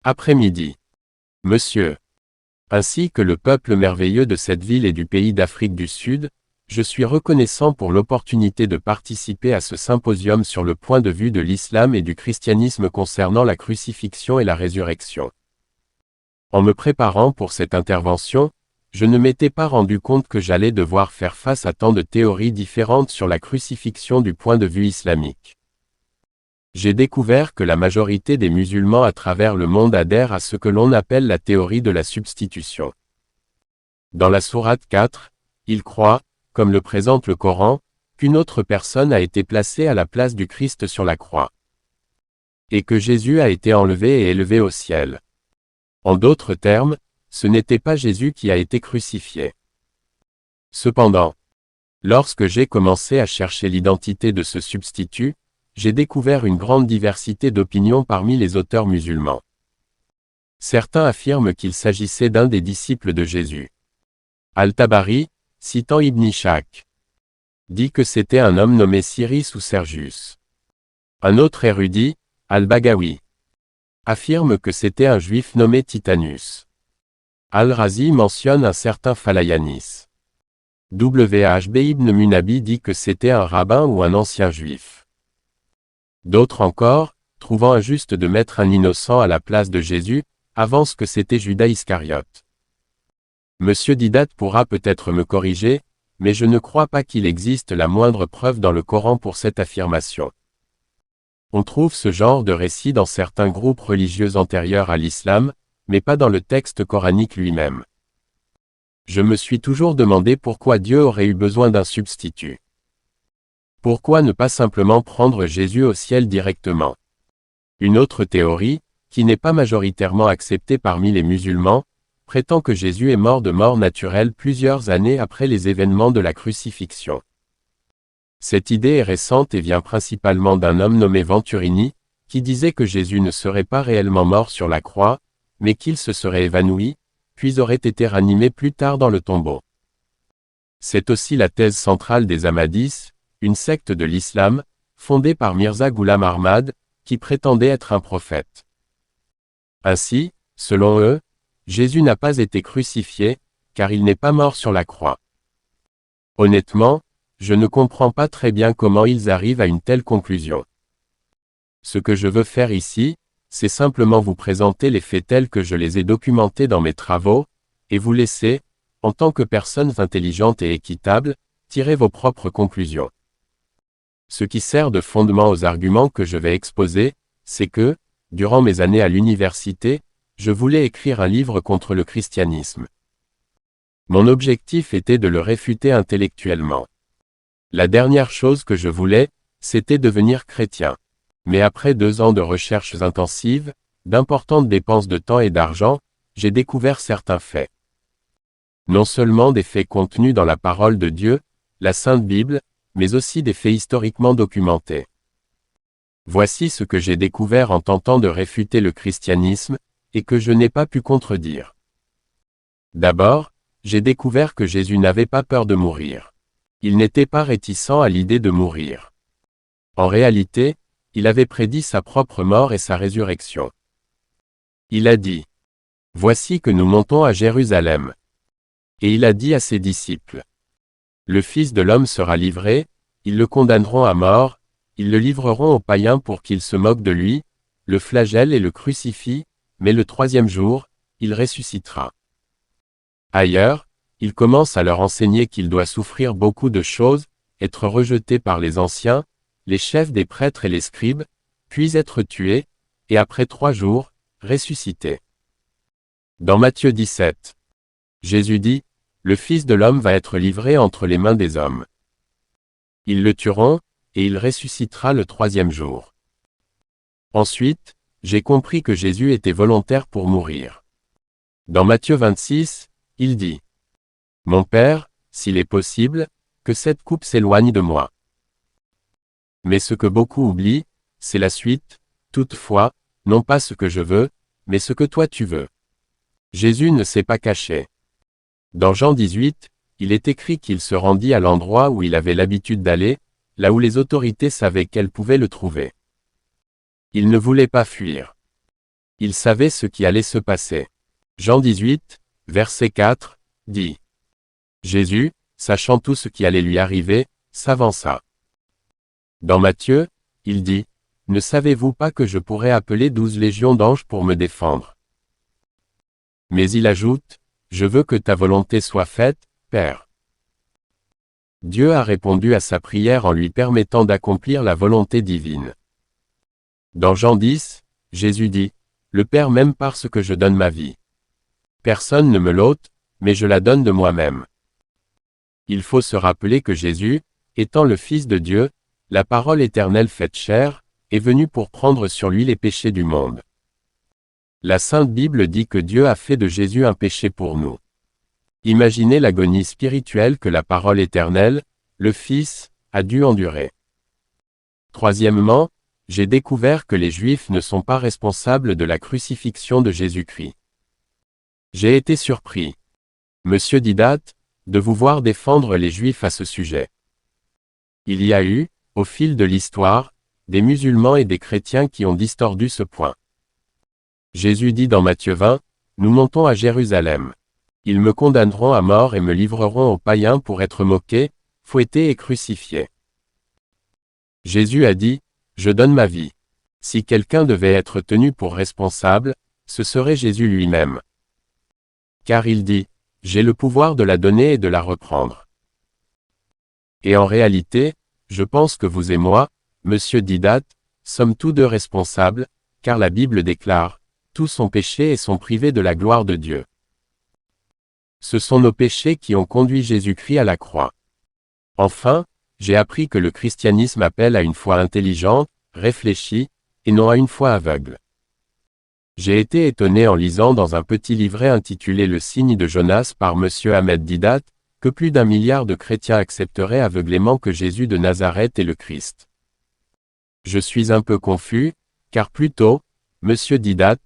Après-midi. Monsieur. Ainsi que le peuple merveilleux de cette ville et du pays d'Afrique du Sud, je suis reconnaissant pour l'opportunité de participer à ce symposium sur le point de vue de l'islam et du christianisme concernant la crucifixion et la résurrection. En me préparant pour cette intervention, je ne m'étais pas rendu compte que j'allais devoir faire face à tant de théories différentes sur la crucifixion du point de vue islamique. J'ai découvert que la majorité des musulmans à travers le monde adhèrent à ce que l'on appelle la théorie de la substitution. Dans la sourate 4, ils croient, comme le présente le Coran, qu'une autre personne a été placée à la place du Christ sur la croix. Et que Jésus a été enlevé et élevé au ciel. En d'autres termes, ce n'était pas Jésus qui a été crucifié. Cependant, lorsque j'ai commencé à chercher l'identité de ce substitut, j'ai découvert une grande diversité d'opinions parmi les auteurs musulmans. Certains affirment qu'il s'agissait d'un des disciples de Jésus. Al-Tabari, citant Ibn Ishaq, dit que c'était un homme nommé Cyrus ou Sergius. Un autre érudit, Al-Bagawi, affirme que c'était un juif nommé Titanus. Al-Razi mentionne un certain Falayanis. Wahb ibn Munabi dit que c'était un rabbin ou un ancien juif. D'autres encore, trouvant injuste de mettre un innocent à la place de Jésus, avancent que c'était Judas Iscariote. Monsieur Didat pourra peut-être me corriger, mais je ne crois pas qu'il existe la moindre preuve dans le Coran pour cette affirmation. On trouve ce genre de récit dans certains groupes religieux antérieurs à l'islam, mais pas dans le texte coranique lui-même. Je me suis toujours demandé pourquoi Dieu aurait eu besoin d'un substitut. Pourquoi ne pas simplement prendre Jésus au ciel directement? Une autre théorie, qui n'est pas majoritairement acceptée parmi les musulmans, prétend que Jésus est mort de mort naturelle plusieurs années après les événements de la crucifixion. Cette idée est récente et vient principalement d'un homme nommé Venturini, qui disait que Jésus ne serait pas réellement mort sur la croix, mais qu'il se serait évanoui, puis aurait été ranimé plus tard dans le tombeau. C'est aussi la thèse centrale des Ahmadis, une secte de l'islam, fondée par Mirza Ghulam Ahmad, qui prétendait être un prophète. Ainsi, selon eux, Jésus n'a pas été crucifié, car il n'est pas mort sur la croix. Honnêtement, je ne comprends pas très bien comment ils arrivent à une telle conclusion. Ce que je veux faire ici, c'est simplement vous présenter les faits tels que je les ai documentés dans mes travaux, et vous laisser, en tant que personnes intelligentes et équitables, tirer vos propres conclusions. Ce qui sert de fondement aux arguments que je vais exposer, c'est que, durant mes années à l'université, je voulais écrire un livre contre le christianisme. Mon objectif était de le réfuter intellectuellement. La dernière chose que je voulais, c'était devenir chrétien. Mais après 2 ans de recherches intensives, d'importantes dépenses de temps et d'argent, j'ai découvert certains faits. Non seulement des faits contenus dans la parole de Dieu, la Sainte Bible, mais aussi des faits historiquement documentés. Voici ce que j'ai découvert en tentant de réfuter le christianisme, et que je n'ai pas pu contredire. D'abord, j'ai découvert que Jésus n'avait pas peur de mourir. Il n'était pas réticent à l'idée de mourir. En réalité, il avait prédit sa propre mort et sa résurrection. Il a dit: « Voici que nous montons à Jérusalem. » Et il a dit à ses disciples: « Le Fils de l'homme sera livré, ils le condamneront à mort, ils le livreront aux païens pour qu'ils se moquent de lui, le flagellent et le crucifient, mais le 3e jour, il ressuscitera. » Ailleurs, il commence à leur enseigner qu'il doit souffrir beaucoup de choses, être rejeté par les anciens, les chefs des prêtres et les scribes, puis être tué, et après 3 jours, ressuscité. Dans Matthieu 17, Jésus dit: « Le Fils de l'homme va être livré entre les mains des hommes. Ils le tueront, et il ressuscitera le 3e jour. » Ensuite, j'ai compris que Jésus était volontaire pour mourir. Dans Matthieu 26, il dit: « Mon Père, s'il est possible, que cette coupe s'éloigne de moi. » Mais ce que beaucoup oublient, c'est la suite: « Toutefois, non pas ce que je veux, mais ce que toi tu veux. » Jésus ne s'est pas caché. Dans Jean 18, il est écrit qu'il se rendit à l'endroit où il avait l'habitude d'aller, là où les autorités savaient qu'elles pouvaient le trouver. Il ne voulait pas fuir. Il savait ce qui allait se passer. Jean 18, verset 4, dit. Jésus, sachant tout ce qui allait lui arriver, s'avança. Dans Matthieu, il dit, « Ne savez-vous pas que je pourrais appeler 12 légions d'anges pour me défendre ?» Mais il ajoute, « Je veux que ta volonté soit faite, Père. » Dieu a répondu à sa prière en lui permettant d'accomplir la volonté divine. Dans Jean 10, Jésus dit, « Le Père m'aime parce que je donne ma vie. Personne ne me l'ôte, mais je la donne de moi-même. » Il faut se rappeler que Jésus, étant le Fils de Dieu, la parole éternelle faite chair, est venu pour prendre sur lui les péchés du monde. La Sainte Bible dit que Dieu a fait de Jésus un péché pour nous. Imaginez l'agonie spirituelle que la parole éternelle, le Fils, a dû endurer. Troisièmement, j'ai découvert que les Juifs ne sont pas responsables de la crucifixion de Jésus-Christ. J'ai été surpris, Monsieur Didat, de vous voir défendre les Juifs à ce sujet. Il y a eu, au fil de l'histoire, des musulmans et des chrétiens qui ont distordu ce point. Jésus dit dans Matthieu 20, « Nous montons à Jérusalem. Ils me condamneront à mort et me livreront aux païens pour être moqués, fouettés et crucifiés. » Jésus a dit, « Je donne ma vie. » Si quelqu'un devait être tenu pour responsable, ce serait Jésus lui-même. Car il dit, « J'ai le pouvoir de la donner et de la reprendre. » Et en réalité, je pense que vous et moi, Monsieur Didat, sommes tous deux responsables, car la Bible déclare, « Tous ont péché et sont privés de la gloire de Dieu. » Ce sont nos péchés qui ont conduit Jésus-Christ à la croix. Enfin, j'ai appris que le christianisme appelle à une foi intelligente, réfléchie, et non à une foi aveugle. J'ai été étonné en lisant dans un petit livret intitulé Le signe de Jonas par Monsieur Ahmed Didat, que plus d'1 milliard de chrétiens accepteraient aveuglément que Jésus de Nazareth est le Christ. Je suis un peu confus, car plus tôt, Monsieur Didat,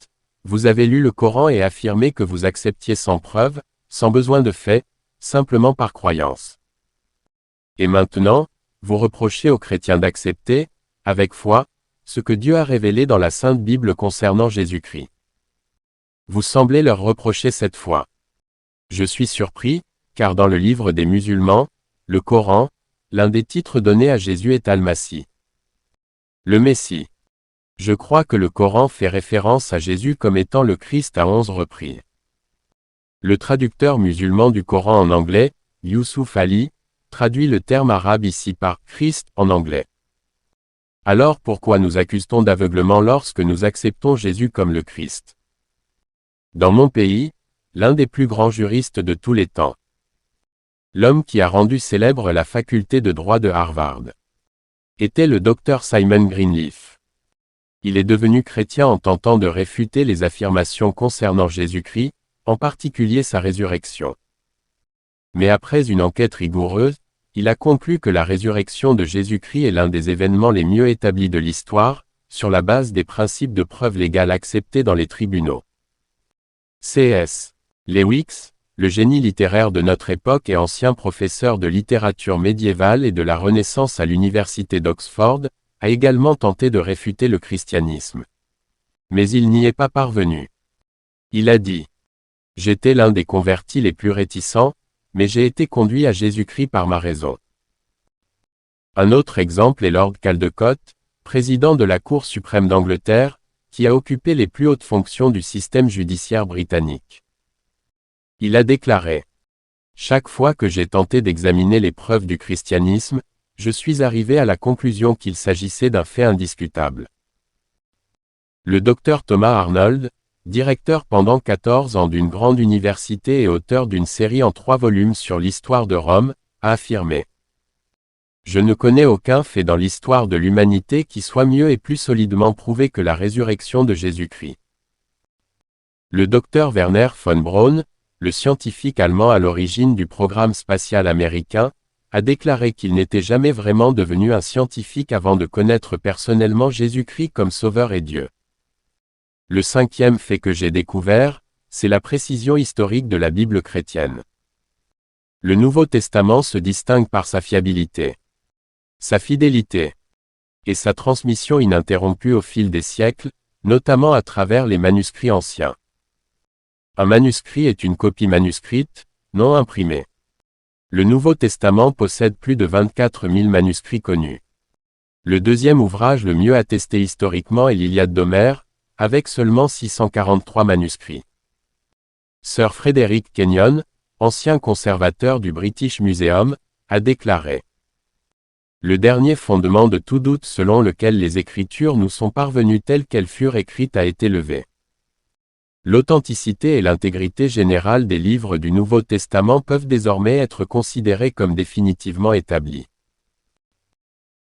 vous avez lu le Coran et affirmé que vous acceptiez sans preuve, sans besoin de faits, simplement par croyance. Et maintenant, vous reprochez aux chrétiens d'accepter, avec foi, ce que Dieu a révélé dans la Sainte Bible concernant Jésus-Christ. Vous semblez leur reprocher cette foi. Je suis surpris, car dans le livre des musulmans, le Coran, l'un des titres donnés à Jésus est Al-Masih. Le Messie. Je crois que le Coran fait référence à Jésus comme étant le Christ à 11 reprises. Le traducteur musulman du Coran en anglais, Youssouf Ali, traduit le terme arabe ici par « Christ » en anglais. Alors pourquoi nous accuse-t-on d'aveuglement lorsque nous acceptons Jésus comme le Christ? Dans mon pays, l'un des plus grands juristes de tous les temps. L'homme qui a rendu célèbre la faculté de droit de Harvard. Était le docteur Simon Greenleaf. Il est devenu chrétien en tentant de réfuter les affirmations concernant Jésus-Christ, en particulier sa résurrection. Mais après une enquête rigoureuse, il a conclu que la résurrection de Jésus-Christ est l'un des événements les mieux établis de l'histoire, sur la base des principes de preuve légale acceptés dans les tribunaux. C.S. Lewis, le génie littéraire de notre époque et ancien professeur de littérature médiévale et de la Renaissance à l'université d'Oxford, a également tenté de réfuter le christianisme. Mais il n'y est pas parvenu. Il a dit: « J'étais l'un des convertis les plus réticents, mais j'ai été conduit à Jésus-Christ par ma raison. » Un autre exemple est Lord Caldecott, président de la Cour suprême d'Angleterre, qui a occupé les plus hautes fonctions du système judiciaire britannique. Il a déclaré: « Chaque fois que j'ai tenté d'examiner les preuves du christianisme, je suis arrivé à la conclusion qu'il s'agissait d'un fait indiscutable. » Le docteur Thomas Arnold, directeur pendant 14 ans d'une grande université et auteur d'une série en 3 volumes sur l'histoire de Rome, a affirmé: « Je ne connais aucun fait dans l'histoire de l'humanité qui soit mieux et plus solidement prouvé que la résurrection de Jésus-Christ. » Le docteur Werner von Braun, le scientifique allemand à l'origine du programme spatial américain, a déclaré qu'il n'était jamais vraiment devenu un scientifique avant de connaître personnellement Jésus-Christ comme Sauveur et Dieu. Le 5e fait que j'ai découvert, c'est la précision historique de la Bible chrétienne. Le Nouveau Testament se distingue par sa fiabilité, sa fidélité et sa transmission ininterrompue au fil des siècles, notamment à travers les manuscrits anciens. Un manuscrit est une copie manuscrite, non imprimée. Le Nouveau Testament possède plus de 24 000 manuscrits connus. Le deuxième ouvrage le mieux attesté historiquement est l'Iliade d'Homère, avec seulement 643 manuscrits. Sir Frederick Kenyon, ancien conservateur du British Museum, a déclaré: le dernier fondement de tout doute selon lequel les Écritures nous sont parvenues telles qu'elles furent écrites a été levé. L'authenticité et l'intégrité générale des livres du Nouveau Testament peuvent désormais être considérées comme définitivement établies.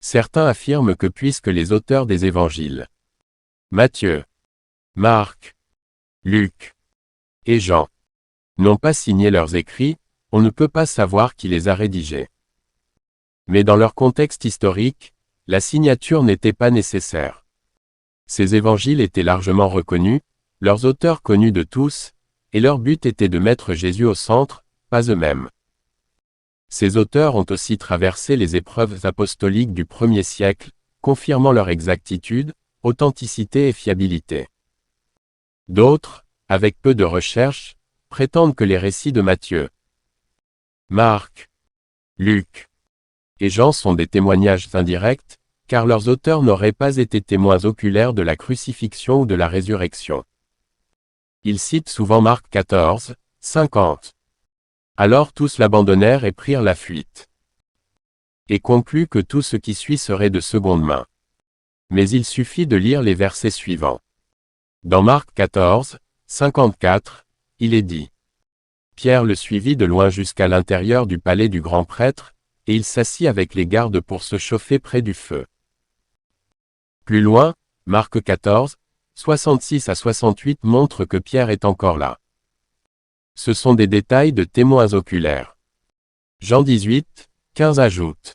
Certains affirment que puisque les auteurs des évangiles, Matthieu, Marc, Luc et Jean, n'ont pas signé leurs écrits, on ne peut pas savoir qui les a rédigés. Mais dans leur contexte historique, la signature n'était pas nécessaire. Ces évangiles étaient largement reconnus, leurs auteurs connus de tous, et leur but était de mettre Jésus au centre, pas eux-mêmes. Ces auteurs ont aussi traversé les épreuves apostoliques du 1er siècle, confirmant leur exactitude, authenticité et fiabilité. D'autres, avec peu de recherche, prétendent que les récits de Matthieu, Marc, Luc et Jean sont des témoignages indirects, car leurs auteurs n'auraient pas été témoins oculaires de la crucifixion ou de la résurrection. Ils citent souvent Marc 14, 50. Alors tous l'abandonnèrent et prirent la fuite. Et concluent que tout ce qui suit serait de seconde main. Mais il suffit de lire les versets suivants. Dans Marc 14, 54, il est dit: Pierre le suivit de loin jusqu'à l'intérieur du palais du grand prêtre, et il s'assit avec les gardes pour se chauffer près du feu. Plus loin, Marc 14, 66 à 68 montre que Pierre est encore là. Ce sont des détails de témoins oculaires. Jean 18, 15 ajoute: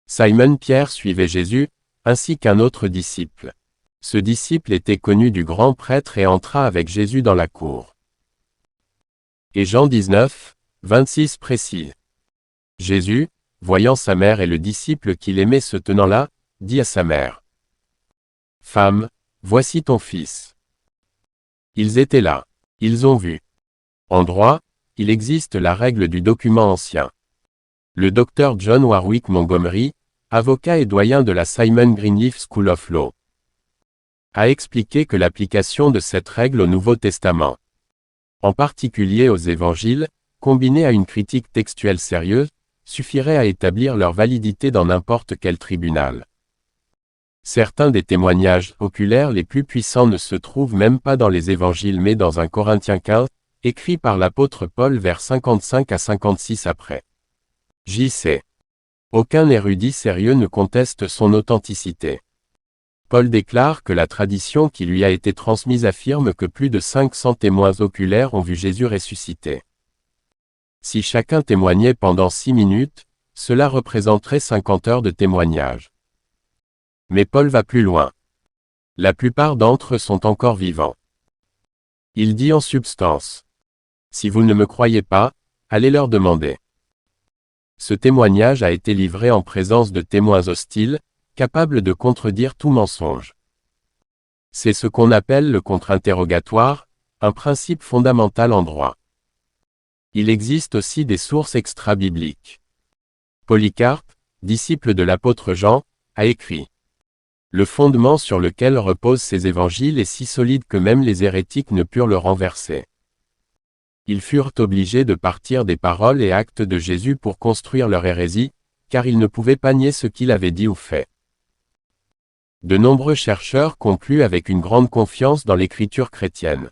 Simon-Pierre suivait Jésus, ainsi qu'un autre disciple. Ce disciple était connu du grand prêtre et entra avec Jésus dans la cour. Et Jean 19, 26 précise: Jésus, voyant sa mère et le disciple qu'il aimait se tenant là, dit à sa mère: Femme, voici ton fils. Ils étaient là. Ils ont vu. En droit, il existe la règle du document ancien. Le docteur John Warwick Montgomery, avocat et doyen de la Simon Greenleaf School of Law, a expliqué que l'application de cette règle au Nouveau Testament, en particulier aux évangiles, combinée à une critique textuelle sérieuse, suffirait à établir leur validité dans n'importe quel tribunal. Certains des témoignages oculaires les plus puissants ne se trouvent même pas dans les évangiles mais dans 1 Corinthiens 15, écrit par l'apôtre Paul vers 55 à 56 après. J.C. Aucun érudit sérieux ne conteste son authenticité. Paul déclare que la tradition qui lui a été transmise affirme que plus de 500 témoins oculaires ont vu Jésus ressuscité. Si chacun témoignait pendant 6 minutes, cela représenterait 50 heures de témoignage. Mais Paul va plus loin. La plupart d'entre eux sont encore vivants. Il dit en substance: Si vous ne me croyez pas, allez leur demander. Ce témoignage a été livré en présence de témoins hostiles, capables de contredire tout mensonge. C'est ce qu'on appelle le contre-interrogatoire, un principe fondamental en droit. Il existe aussi des sources extra-bibliques. Polycarpe, disciple de l'apôtre Jean, a écrit: Le fondement sur lequel reposent ces évangiles est si solide que même les hérétiques ne purent le renverser. Ils furent obligés de partir des paroles et actes de Jésus pour construire leur hérésie, car ils ne pouvaient pas nier ce qu'il avait dit ou fait. De nombreux chercheurs concluent avec une grande confiance dans l'écriture chrétienne.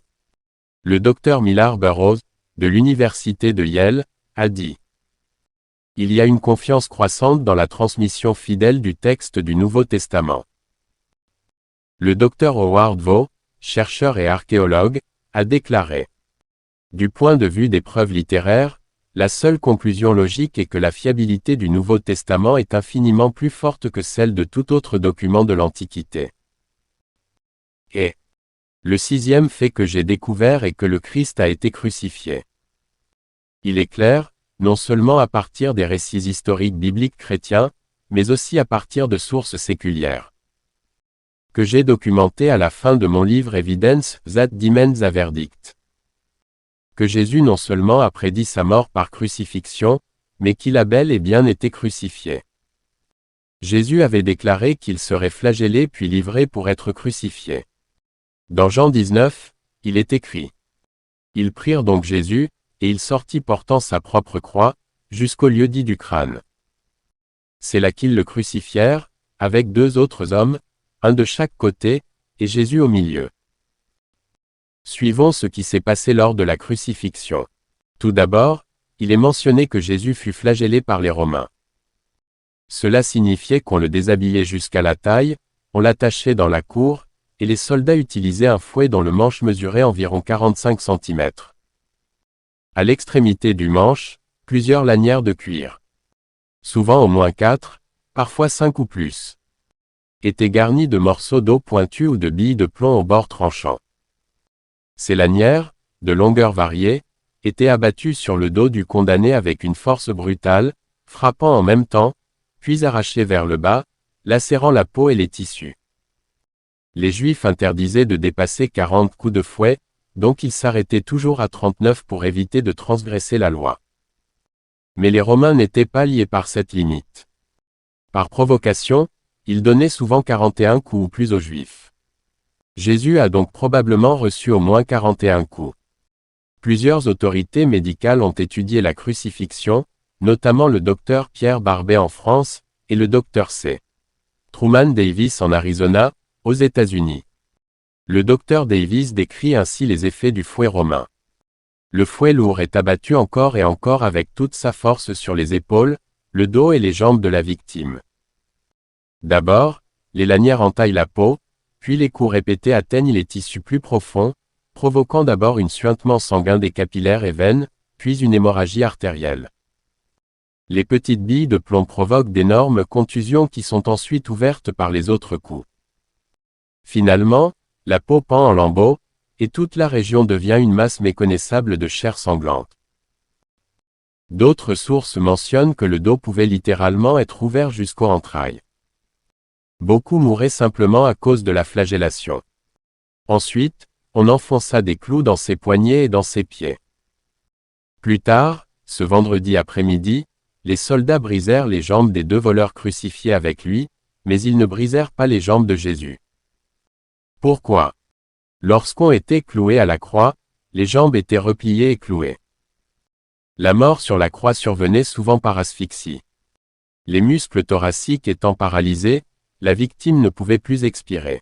Le docteur Millard Burrows, de l'université de Yale, a dit: Il y a une confiance croissante dans la transmission fidèle du texte du Nouveau Testament. Le docteur Howard Vaux, chercheur et archéologue, a déclaré: Du point de vue des preuves littéraires, la seule conclusion logique est que la fiabilité du Nouveau Testament est infiniment plus forte que celle de tout autre document de l'Antiquité. Et le sixième fait que j'ai découvert est que le Christ a été crucifié. Il est clair, non seulement à partir des récits historiques bibliques chrétiens, mais aussi à partir de sources séculières. que j'ai documenté à la fin de mon livre Evidence that Demands a Verdict. Que Jésus non seulement a prédit sa mort par crucifixion, mais qu'il a bel et bien été crucifié. Jésus avait déclaré qu'il serait flagellé puis livré pour être crucifié. Dans Jean 19, il est écrit. Ils prirent donc Jésus, et il sortit portant sa propre croix, jusqu'au lieu-dit du crâne. C'est là qu'ils le crucifièrent, avec 2 autres hommes, un de chaque côté, et Jésus au milieu. Suivons ce qui s'est passé lors de la crucifixion. Tout d'abord, il est mentionné que Jésus fut flagellé par les Romains. Cela signifiait qu'on le déshabillait jusqu'à la taille, on l'attachait dans la cour, et les soldats utilisaient un fouet dont le manche mesurait environ 45 cm. À l'extrémité du manche, plusieurs lanières de cuir. Souvent au moins 4, parfois 5 ou plus. Étaient garnies de morceaux d'eau pointus ou de billes de plomb au bord tranchant. Ces lanières, de longueur variée, étaient abattues sur le dos du condamné avec une force brutale, frappant en même temps, puis arrachées vers le bas, lacérant la peau et les tissus. Les Juifs interdisaient de dépasser 40 coups de fouet, donc ils s'arrêtaient toujours à 39 pour éviter de transgresser la loi. Mais les Romains n'étaient pas liés par cette limite. Par provocation, ils donnaient souvent 41 coups ou plus aux Juifs. Jésus a donc probablement reçu au moins 41 coups. Plusieurs autorités médicales ont étudié la crucifixion, notamment le docteur Pierre Barbet en France, et le docteur C. Truman Davis en Arizona, aux États-Unis. Le docteur Davis décrit ainsi les effets du fouet romain. Le fouet lourd est abattu encore et encore avec toute sa force sur les épaules, le dos et les jambes de la victime. D'abord, les lanières entaillent la peau, puis les coups répétés atteignent les tissus plus profonds, provoquant d'abord un suintement sanguin des capillaires et veines, puis une hémorragie artérielle. Les petites billes de plomb provoquent d'énormes contusions qui sont ensuite ouvertes par les autres coups. Finalement, la peau pend en lambeaux, et toute la région devient une masse méconnaissable de chair sanglante. D'autres sources mentionnent que le dos pouvait littéralement être ouvert jusqu'aux entrailles. Beaucoup mouraient simplement à cause de la flagellation. Ensuite, on enfonça des clous dans ses poignets et dans ses pieds. Plus tard, ce vendredi après-midi, les soldats brisèrent les jambes des 2 voleurs crucifiés avec lui, mais ils ne brisèrent pas les jambes de Jésus. Pourquoi? Lorsqu'on était cloué à la croix, les jambes étaient repliées et clouées. La mort sur la croix survenait souvent par asphyxie. Les muscles thoraciques étant paralysés, la victime ne pouvait plus expirer.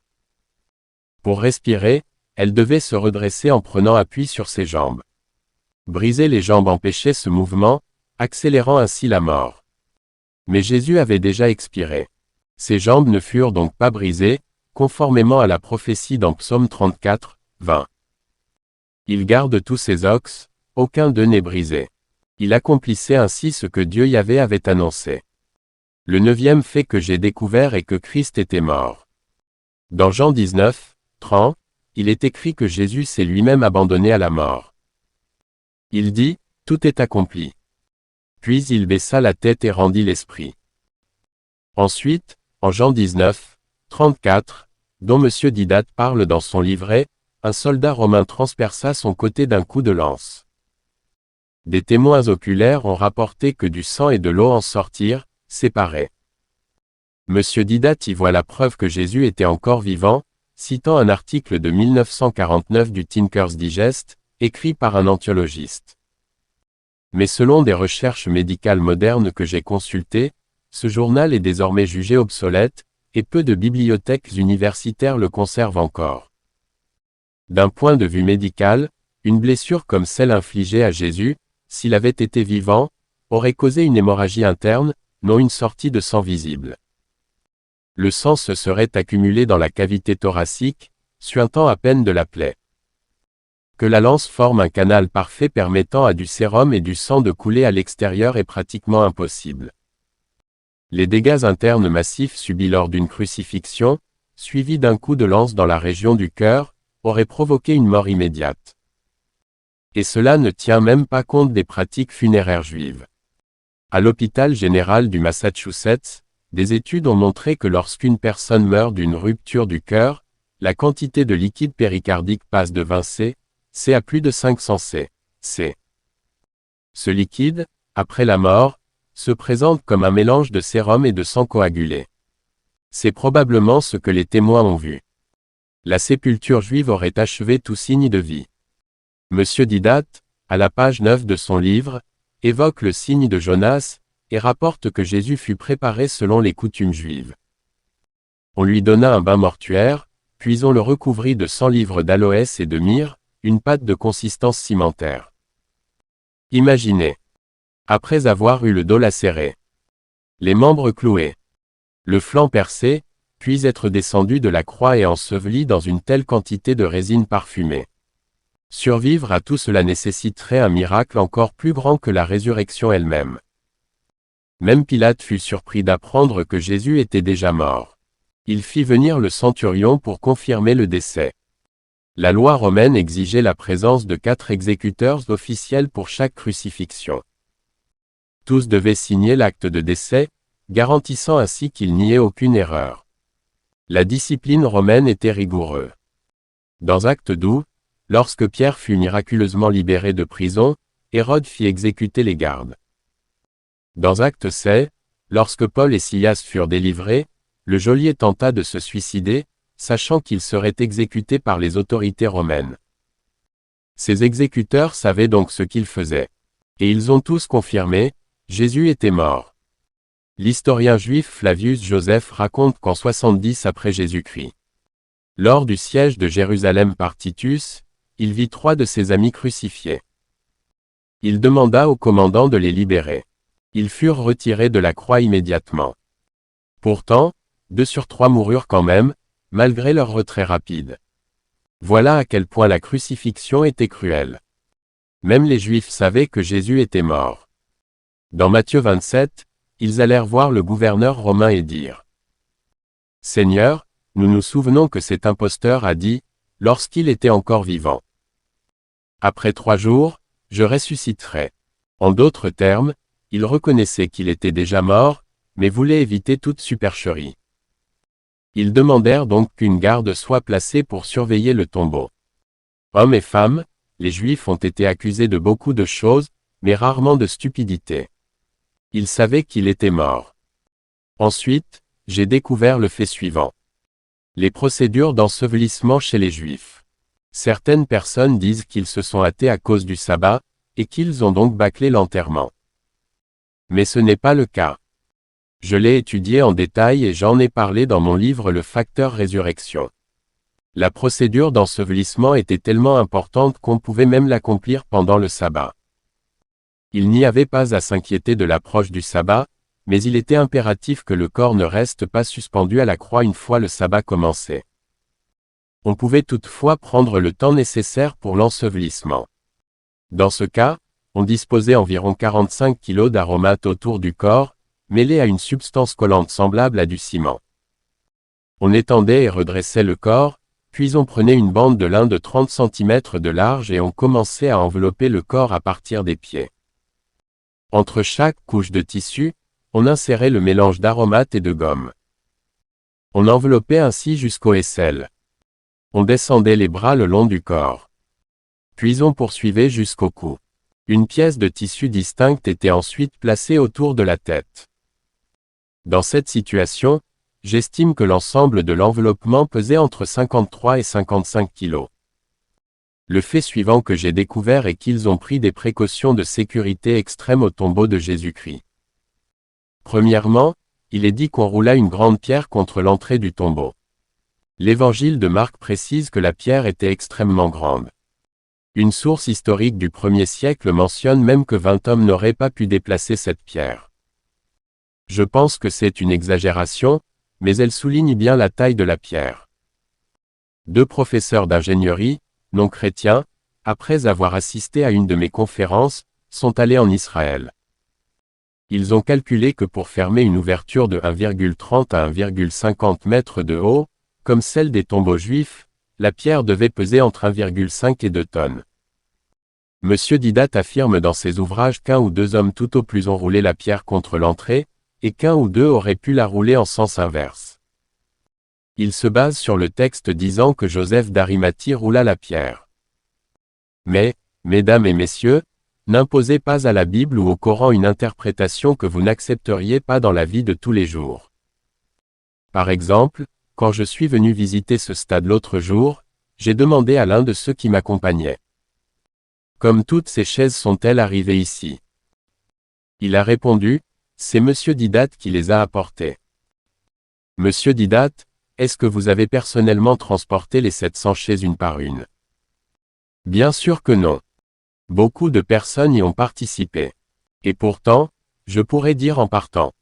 Pour respirer, elle devait se redresser en prenant appui sur ses jambes. Briser les jambes empêchait ce mouvement, accélérant ainsi la mort. Mais Jésus avait déjà expiré. Ses jambes ne furent donc pas brisées, conformément à la prophétie dans Psaume 34, 20. Il garde tous ses os, aucun d'eux n'est brisé. Il accomplissait ainsi ce que Dieu Yahvé avait annoncé. Le 9e fait que j'ai découvert est que Christ était mort. Dans Jean 19, 30, il est écrit que Jésus s'est lui-même abandonné à la mort. Il dit, « Tout est accompli ». Puis il baissa la tête et rendit l'esprit. Ensuite, en Jean 19, 34, dont M. Didat parle dans son livret, un soldat romain transperça son côté d'un coup de lance. Des témoins oculaires ont rapporté que du sang et de l'eau en sortirent, séparés. M. Didat y voit la preuve que Jésus était encore vivant, citant un article de 1949 du Tinker's Digest, écrit par un antiologiste. Mais selon des recherches médicales modernes que j'ai consultées, ce journal est désormais jugé obsolète, et peu de bibliothèques universitaires le conservent encore. D'un point de vue médical, une blessure comme celle infligée à Jésus, s'il avait été vivant, aurait causé une hémorragie interne, non une sortie de sang visible. Le sang se serait accumulé dans la cavité thoracique, suintant à peine de la plaie. Que la lance forme un canal parfait permettant à du sérum et du sang de couler à l'extérieur est pratiquement impossible. Les dégâts internes massifs subis lors d'une crucifixion, suivis d'un coup de lance dans la région du cœur, auraient provoqué une mort immédiate. Et cela ne tient même pas compte des pratiques funéraires juives. À l'hôpital général du Massachusetts, des études ont montré que lorsqu'une personne meurt d'une rupture du cœur, la quantité de liquide péricardique passe de 20 c à plus de 500 c. Ce liquide, après la mort, se présente comme un mélange de sérum et de sang coagulé. C'est probablement ce que les témoins ont vu. La sépulture juive aurait achevé tout signe de vie. Monsieur Didat, à la page 9 de son livre, évoque le signe de Jonas, et rapporte que Jésus fut préparé selon les coutumes juives. On lui donna un bain mortuaire, puis on le recouvrit de 100 livres d'aloès et de myrrhe, une pâte de consistance cimentaire. Imaginez. Après avoir eu le dos lacéré, les membres cloués, le flanc percé, puis être descendu de la croix et enseveli dans une telle quantité de résine parfumée. Survivre à tout cela nécessiterait un miracle encore plus grand que la résurrection elle-même. Même Pilate fut surpris d'apprendre que Jésus était déjà mort. Il fit venir le centurion pour confirmer le décès. La loi romaine exigeait la présence de 4 exécuteurs officiels pour chaque crucifixion. Tous devaient signer l'acte de décès, garantissant ainsi qu'il n'y ait aucune erreur. La discipline romaine était rigoureuse. Dans Acte 12, lorsque Pierre fut miraculeusement libéré de prison, Hérode fit exécuter les gardes. Dans Acte 16, lorsque Paul et Silas furent délivrés, le geôlier tenta de se suicider, sachant qu'il serait exécuté par les autorités romaines. Ces exécuteurs savaient donc ce qu'ils faisaient. Et ils ont tous confirmé, Jésus était mort. L'historien juif Flavius Joseph raconte qu'en 70 après Jésus-Christ, lors du siège de Jérusalem par Titus, il vit 3 de ses amis crucifiés. Il demanda au commandant de les libérer. Ils furent retirés de la croix immédiatement. Pourtant, 2 sur 3 moururent quand même, malgré leur retrait rapide. Voilà à quel point la crucifixion était cruelle. Même les Juifs savaient que Jésus était mort. Dans Matthieu 27, ils allèrent voir le gouverneur romain et dirent: « Seigneur, nous nous souvenons que cet imposteur a dit, lorsqu'il était encore vivant. Après 3 jours, je ressusciterai. » En d'autres termes, il reconnaissait qu'il était déjà mort, mais voulait éviter toute supercherie. Ils demandèrent donc qu'une garde soit placée pour surveiller le tombeau. Hommes et femmes, les Juifs ont été accusés de beaucoup de choses, mais rarement de stupidité. Ils savaient qu'il était mort. Ensuite, j'ai découvert le fait suivant. Les procédures d'ensevelissement chez les Juifs. Certaines personnes disent qu'ils se sont hâtés à cause du sabbat, et qu'ils ont donc bâclé l'enterrement. Mais ce n'est pas le cas. Je l'ai étudié en détail et j'en ai parlé dans mon livre Le facteur résurrection. La procédure d'ensevelissement était tellement importante qu'on pouvait même l'accomplir pendant le sabbat. Il n'y avait pas à s'inquiéter de l'approche du sabbat, mais il était impératif que le corps ne reste pas suspendu à la croix une fois le sabbat commencé. On pouvait toutefois prendre le temps nécessaire pour l'ensevelissement. Dans ce cas, on disposait environ 45 kg d'aromates autour du corps, mêlés à une substance collante semblable à du ciment. On étendait et redressait le corps, puis on prenait une bande de lin de 30 cm de large et on commençait à envelopper le corps à partir des pieds. Entre chaque couche de tissu, on insérait le mélange d'aromates et de gomme. On enveloppait ainsi jusqu'aux aisselles. On descendait les bras le long du corps. Puis on poursuivait jusqu'au cou. Une pièce de tissu distincte était ensuite placée autour de la tête. Dans cette situation, j'estime que l'ensemble de l'enveloppement pesait entre 53 et 55 kg. Le fait suivant que j'ai découvert est qu'ils ont pris des précautions de sécurité extrêmes au tombeau de Jésus-Christ. Premièrement, il est dit qu'on roula une grande pierre contre l'entrée du tombeau. L'évangile de Marc précise que la pierre était extrêmement grande. Une source historique du 1er siècle mentionne même que 20 hommes n'auraient pas pu déplacer cette pierre. Je pense que c'est une exagération, mais elle souligne bien la taille de la pierre. 2 professeurs d'ingénierie, non chrétiens, après avoir assisté à une de mes conférences, sont allés en Israël. Ils ont calculé que pour fermer une ouverture de 1,30 à 1,50 mètres de haut, comme celle des tombeaux juifs, la pierre devait peser entre 1,5 et 2 tonnes. Monsieur Didat affirme dans ses ouvrages qu'un ou 2 hommes tout au plus ont roulé la pierre contre l'entrée, et qu'un ou deux auraient pu la rouler en sens inverse. Il se base sur le texte disant que Joseph d'Arimathie roula la pierre. Mais, mesdames et messieurs, n'imposez pas à la Bible ou au Coran une interprétation que vous n'accepteriez pas dans la vie de tous les jours. Par exemple, quand je suis venu visiter ce stade l'autre jour, j'ai demandé à l'un de ceux qui m'accompagnaient. Comme toutes ces chaises sont-elles arrivées ici? Il a répondu, c'est Monsieur Didat qui les a apportées. Monsieur Didat, est-ce que vous avez personnellement transporté les 700 chaises une par une? Bien sûr que non. Beaucoup de personnes y ont participé. Et pourtant, je pourrais dire en partant.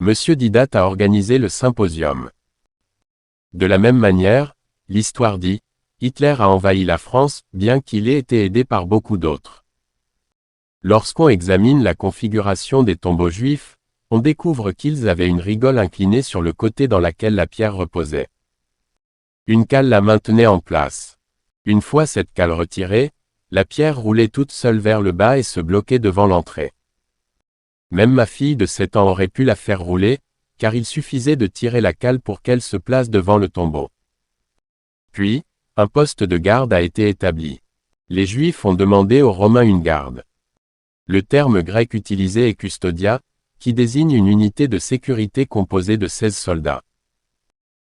Monsieur Didat a organisé le symposium. De la même manière, l'histoire dit, Hitler a envahi la France, bien qu'il ait été aidé par beaucoup d'autres. Lorsqu'on examine la configuration des tombeaux juifs, on découvre qu'ils avaient une rigole inclinée sur le côté dans laquelle la pierre reposait. Une cale la maintenait en place. Une fois cette cale retirée, la pierre roulait toute seule vers le bas et se bloquait devant l'entrée. Même ma fille de 7 ans aurait pu la faire rouler, car il suffisait de tirer la cale pour qu'elle se place devant le tombeau. Puis, un poste de garde a été établi. Les Juifs ont demandé aux Romains une garde. Le terme grec utilisé est custodia, qui désigne une unité de sécurité composée de 16 soldats.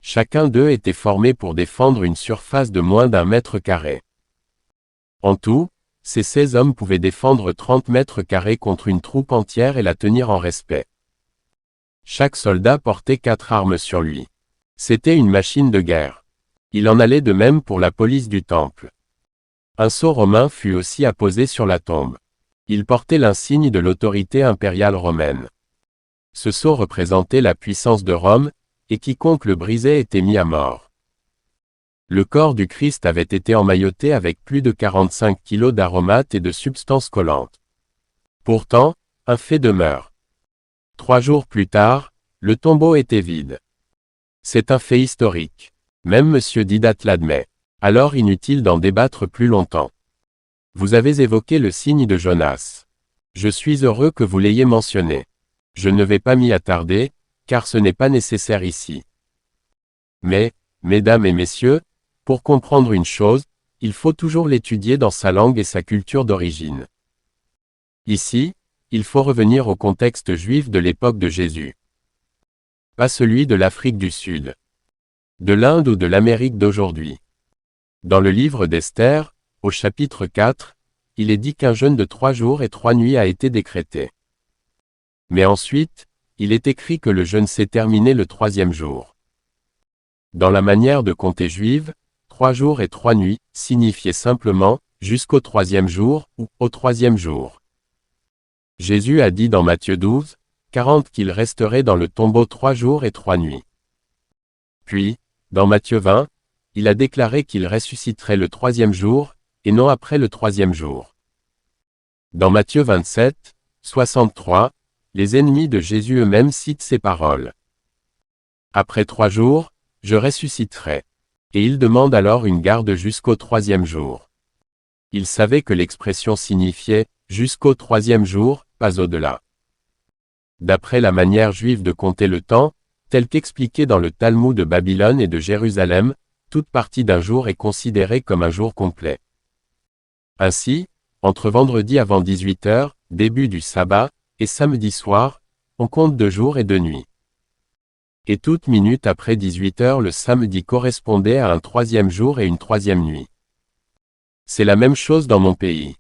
Chacun d'eux était formé pour défendre une surface de moins d'1 mètre carré. En tout, ces 16 hommes pouvaient défendre 30 mètres carrés contre une troupe entière et la tenir en respect. Chaque soldat portait 4 armes sur lui. C'était une machine de guerre. Il en allait de même pour la police du temple. Un sceau romain fut aussi apposé sur la tombe. Il portait l'insigne de l'autorité impériale romaine. Ce sceau représentait la puissance de Rome, et quiconque le brisait était mis à mort. Le corps du Christ avait été emmailloté avec plus de 45 kilos d'aromates et de substances collantes. Pourtant, un fait demeure. 3 jours plus tard, le tombeau était vide. C'est un fait historique. Même Monsieur Didat l'admet. Alors inutile d'en débattre plus longtemps. Vous avez évoqué le signe de Jonas. Je suis heureux que vous l'ayez mentionné. Je ne vais pas m'y attarder, car ce n'est pas nécessaire ici. Mais, mesdames et messieurs, pour comprendre une chose, il faut toujours l'étudier dans sa langue et sa culture d'origine. Ici, il faut revenir au contexte juif de l'époque de Jésus. Pas celui de l'Afrique du Sud. De l'Inde ou de l'Amérique d'aujourd'hui. Dans le livre d'Esther, au chapitre 4, il est dit qu'un jeûne de 3 jours et 3 nuits a été décrété. Mais ensuite, il est écrit que le jeûne s'est terminé le 3e jour. Dans la manière de compter juive, 3 jours et 3 nuits signifiait simplement jusqu'au 3e jour ou au 3e jour. Jésus a dit dans Matthieu 12, 40 qu'il resterait dans le tombeau 3 jours et 3 nuits. Puis, dans Matthieu 20, il a déclaré qu'il ressusciterait le 3e jour, et non après le 3e jour. Dans Matthieu 27, 63, les ennemis de Jésus eux-mêmes citent ces paroles. Après 3 jours, je ressusciterai. Et il demande alors une garde jusqu'au 3e jour. Il savait que l'expression signifiait jusqu'au 3e jour, pas au-delà. D'après la manière juive de compter le temps, telle qu'expliquée dans le Talmud de Babylone et de Jérusalem, toute partie d'un jour est considérée comme un jour complet. Ainsi, entre vendredi avant 18 h, début du sabbat, et samedi soir, on compte 2 jours et 2 nuits. Et toute minute après 18 h le samedi correspondait à un 3e jour et une 3e nuit. C'est la même chose dans mon pays.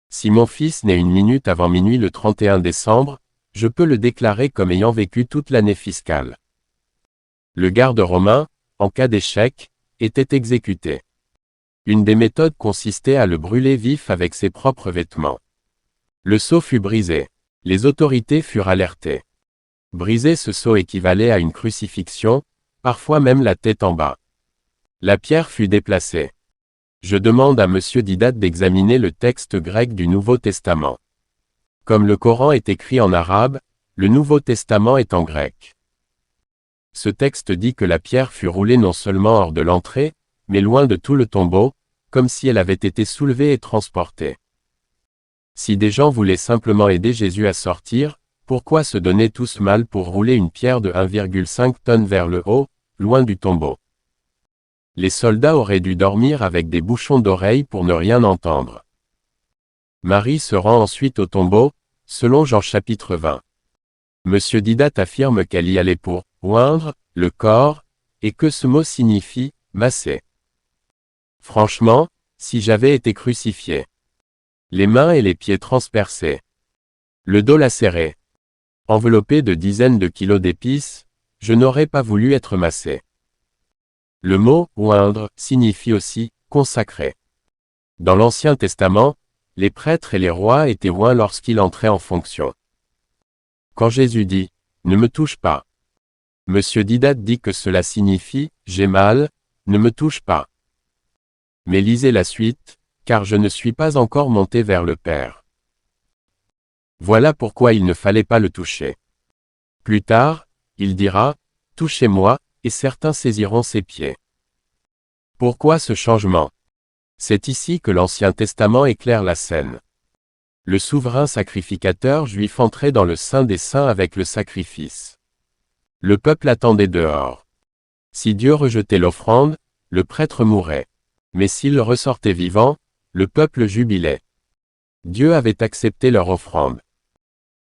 Si mon fils naît une minute avant minuit le 31 décembre, je peux le déclarer comme ayant vécu toute l'année fiscale. Le garde romain, en cas d'échec, était exécuté. Une des méthodes consistait à le brûler vif avec ses propres vêtements. Le sceau fut brisé. Les autorités furent alertées. Briser ce sceau équivalait à une crucifixion, parfois même la tête en bas. La pierre fut déplacée. Je demande à Monsieur Didat d'examiner le texte grec du Nouveau Testament. Comme le Coran est écrit en arabe, le Nouveau Testament est en grec. Ce texte dit que la pierre fut roulée non seulement hors de l'entrée, mais loin de tout le tombeau, comme si elle avait été soulevée et transportée. Si des gens voulaient simplement aider Jésus à sortir, Pourquoi se donner tout ce mal pour rouler une pierre de 1,5 tonnes vers le haut, loin du tombeau? Les soldats auraient dû dormir avec des bouchons d'oreilles pour ne rien entendre. Marie se rend ensuite au tombeau, selon Jean chapitre 20. Monsieur Didat affirme qu'elle y allait pour « oindre » le corps, et que ce mot signifie « masser ». Franchement, si j'avais été crucifié, les mains et les pieds transpercés, le dos lacéré, enveloppé de dizaines de kilos d'épices, je n'aurais pas voulu être massé. Le mot « oindre » signifie aussi « consacrer ». Dans l'Ancien Testament, les prêtres et les rois étaient oints lorsqu'ils entraient en fonction. Quand Jésus dit « Ne me touche pas », Monsieur Didat dit que cela signifie « J'ai mal, ne me touche pas ». Mais lisez la suite, car je ne suis pas encore monté vers le Père. Voilà pourquoi il ne fallait pas le toucher. Plus tard, il dira « Touchez-moi », et certains saisiront ses pieds. Pourquoi ce changement? C'est ici que l'Ancien Testament éclaire la scène. Le souverain sacrificateur juif entrait dans le Saint des Saints avec le sacrifice. Le peuple attendait dehors. Si Dieu rejetait l'offrande, le prêtre mourait. Mais s'il ressortait vivant, le peuple jubilait. Dieu avait accepté leur offrande.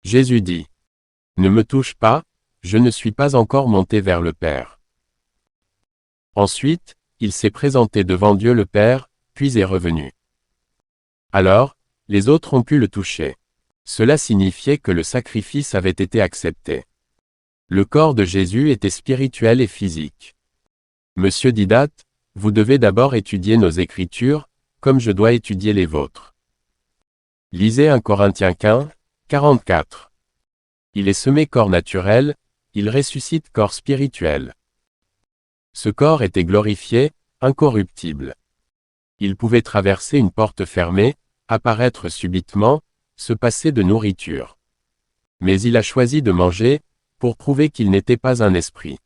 Jésus dit « Ne me touche pas, je ne suis pas encore monté vers le Père. » Ensuite, il s'est présenté devant Dieu le Père, puis est revenu. Alors, les autres ont pu le toucher. Cela signifiait que le sacrifice avait été accepté. Le corps de Jésus était spirituel et physique. Monsieur Didat, vous devez d'abord étudier nos Écritures, comme je dois étudier les vôtres. Lisez 1 Corinthiens 15, 44. Il est semé corps naturel, il ressuscite corps spirituel. Ce corps était glorifié, incorruptible. Il pouvait traverser une porte fermée, apparaître subitement, se passer de nourriture. Mais il a choisi de manger, pour prouver qu'il n'était pas un esprit.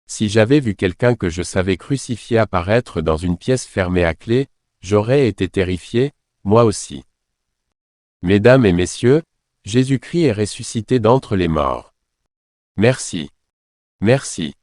Si j'avais vu quelqu'un que je savais crucifié apparaître dans une pièce fermée à clé, j'aurais été terrifié, moi aussi. Mesdames et messieurs, Jésus-Christ est ressuscité d'entre les morts. Merci. Merci.